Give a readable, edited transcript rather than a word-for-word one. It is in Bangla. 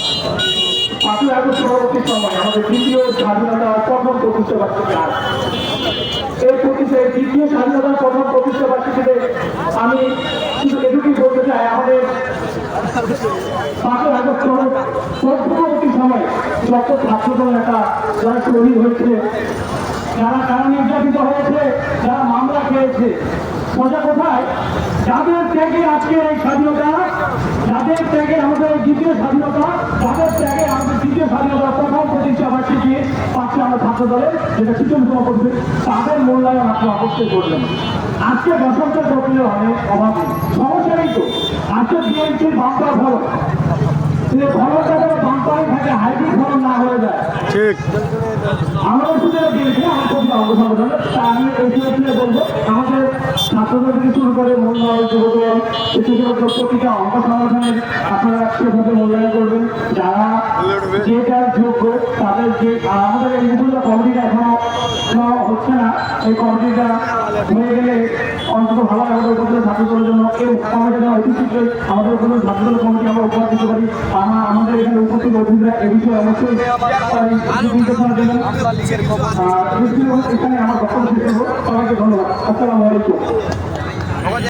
5ই আগস্ট পরবর্তী সময় আমাদের দ্বিতীয় স্বাধীনতার প্রথম প্রতিষ্ঠাবার্ষিকী। এই দ্বিতীয় স্বাধীনতার প্রথম প্রতিষ্ঠাবার্ষিকীতে আমি শুধু এটুকুই বলতে চাই, আমাদের 5ই আগস্ট পরবর্তী সময় যত ছাত্রদল নেতা যারা শহীদ হয়েছে, যারা নির্যাতিত হয়েছে, যারা মামলা খেয়েছে, সোজা কোথায় যাদের ত্যাগে আজকে এই স্বাধীনতা, যাদের ত্যাগে আমাদের দ্বিতীয় স্বাধীনতা, যাদের ত্যাগে আমাদের দ্বিতীয় স্বাধীনতার প্রথম প্রতিষ্ঠাবার্ষিকী পাচ্ছে আমরা ছাত্র দলের, যেটা 46তম করবে, তাদের মূল্যায়ন আপনি অবশ্যই করবেন। আজকে বসন্তের প্রক্রিয়া অনেক অভাবে সমস্যা নেই তো। আজকে বিএনপির বাম্পার ফলন, ফলনটা যেন বাম্পারই থাকে, হাইব্রিড ফলন না হয়ে যায়। ঠিক আমাদের শুধু বিএনপি আমার প্রতি অঙ্গ সংগঠন, তা আমি এই সুযোগে বলবো আমাদের ছাত্রদের থেকে শুরু করে মূল্যায়ন যুবদল প্রতিটা অঙ্গ সংগঠনের আপনারা সেভাবে মূল্যায়ন করবেন, যারা যেটার যোগ্য তাদের যে আমাদের এই মুকুল্লা কমিটিটা এখনো হচ্ছে না, এই কমিটিটা হয়ে গেলে অন্তত ভালো আমাদের উপজেলা ছাত্রদলের জন্য এই কমিটিটা ঐতিহ্যকে আমাদের উপজেলা ছাত্রদল কমিটি আমরা উপহার দিতে পারি। আমাদের এখানে উপস্থিত অতিথিরা এ বিষয়ে অবশ্যই এখানে আমার বক্তব্য শেষ করবো। সবাইকে ধন্যবাদ। আসসালামু আলাইকুম।